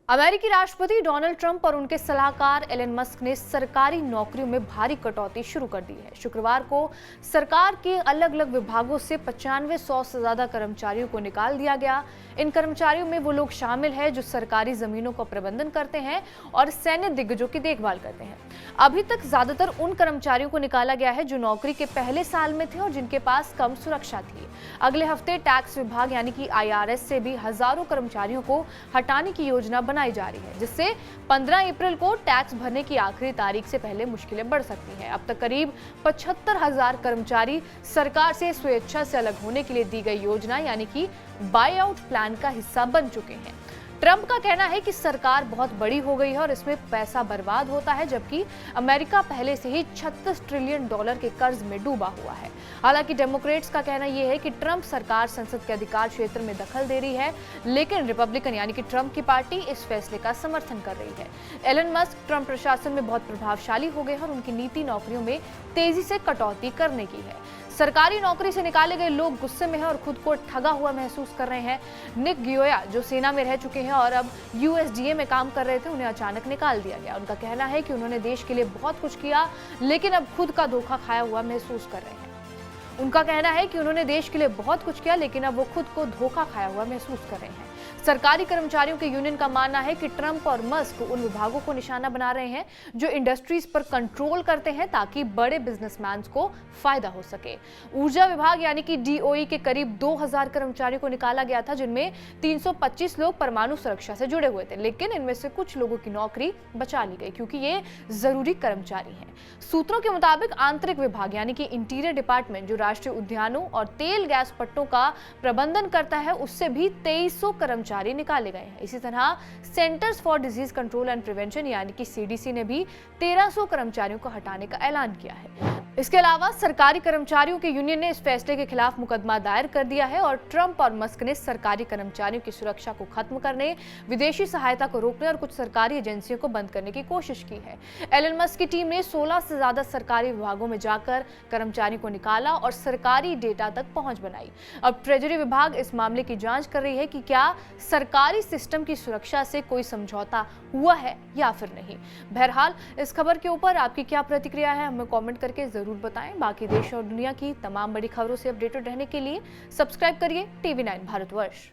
अमेरिकी राष्ट्रपति Donald Trump और उनके सलाहकार एलन मस्क ने सरकारी नौकरियों में भारी कटौती शुरू कर दी है। शुक्रवार को सरकार के अलग अलग विभागों से 9500 से ज्यादा कर्मचारियों को निकाल दिया गया। इन कर्मचारियों में वो लोग शामिल हैं जो सरकारी जमीनों का प्रबंधन करते हैं और सैन्य दिग्गजों की देखभाल करते हैं। अभी तक ज्यादातर उन कर्मचारियों को निकाला गया है जो नौकरी के पहले साल में थे और जिनके पास कम सुरक्षा थी। अगले हफ्ते टैक्स विभाग यानी कि IRS से भी हजारों कर्मचारियों को हटाने की योजना बनाई जा रही है, जिससे 15 अप्रैल को टैक्स भरने की आखिरी तारीख से पहले मुश्किलें बढ़ सकती हैं। अब तक करीब 75,000 कर्मचारी सरकार से स्वेच्छा से अलग होने के लिए दी गई योजना यानी कि बाय आउट प्लान का हिस्सा बन चुके हैं। ट्रंप का कहना है कि सरकार बहुत बड़ी हो गई है और इसमें पैसा बर्बाद होता है, जबकि अमेरिका पहले से ही $36 ट्रिलियन के कर्ज में डूबा हुआ है। हालांकि डेमोक्रेट्स का कहना यह है कि ट्रंप सरकार संसद के अधिकार क्षेत्र में दखल दे रही है, लेकिन रिपब्लिकन यानी कि ट्रंप की पार्टी इस फैसले का समर्थन कर रही है। एलन मस्क ट्रंप प्रशासन में बहुत प्रभावशाली हो गए हैं और उनकी नीति नौकरियों में तेजी से कटौती करने की है। सरकारी नौकरी से निकाले गए लोग गुस्से में हैं और खुद को ठगा हुआ महसूस कर रहे हैं। निक गियोया, जो सेना में रह चुके हैं और अब USDA में काम कर रहे थे, उन्हें अचानक निकाल दिया गया। उनका कहना है कि उन्होंने देश के लिए बहुत कुछ किया, लेकिन अब खुद का धोखा खाया हुआ महसूस कर रहे हैं। उनका कहना है कि उन्होंने देश के लिए बहुत कुछ किया, लेकिन अब वो खुद को धोखा खाया हुआ महसूस कर रहे हैं। सरकारी कर्मचारियों के यूनियन का मानना है कि ट्रंप और मस्क उन विभागों को निशाना बना रहे हैं जो इंडस्ट्रीज पर कंट्रोल करते हैं, ताकि बड़े बिजनेसमैन को फायदा हो सके। ऊर्जा विभाग यानी कि DOE के करीब 2000 कर्मचारियों को निकाला गया था, जिनमें 325 लोग परमाणु सुरक्षा से जुड़े हुए थे, लेकिन इनमें से कुछ लोगों की नौकरी बचा ली गई क्योंकि ये जरूरी कर्मचारी हैं। सूत्रों के मुताबिक आंतरिक विभाग यानी कि इंटीरियर डिपार्टमेंट, जो राष्ट्रीय उद्यानों और तेल गैस पट्टों का प्रबंधन करता है, उससे भी 2300 कर्मचारी निकाले गए हैं। इसी तरह centres for disease control and prevention यानी कि CDC ने भी 1300 कर्मचारियों को हटाने का ऐलान किया है। इसके अलावा सरकारी कर्मचारियों के यूनियन ने इस फैसले के खिलाफ मुकदमा दायर कर दिया है और ट्रंप और मस्क ने सरकारी कर्मचारियों की सुरक्षा को खत्म करने, विदेशी सहायता को रोकने और कुछ सरकारी एजेंसियों को बंद करने की कोशिश की है। एलन मस्क की टीम ने 16 से ज्यादा सरकारी विभागों में जाकर कर्मचारियों को निकाला और सरकारी डेटा तक पहुंच बनाई। अब ट्रेजरी विभाग इस मामले की जांच कर रही है कि क्या सरकारी सिस्टम की सुरक्षा से कोई समझौता हुआ है या फिर नहीं। बहरहाल इस खबर के ऊपर आपकी क्या प्रतिक्रिया है, हमें कमेंट करके जरूर बताएं। बाकी देश और दुनिया की तमाम बड़ी खबरों से अपडेटेड रहने के लिए सब्सक्राइब करिए TV9 भारतवर्ष।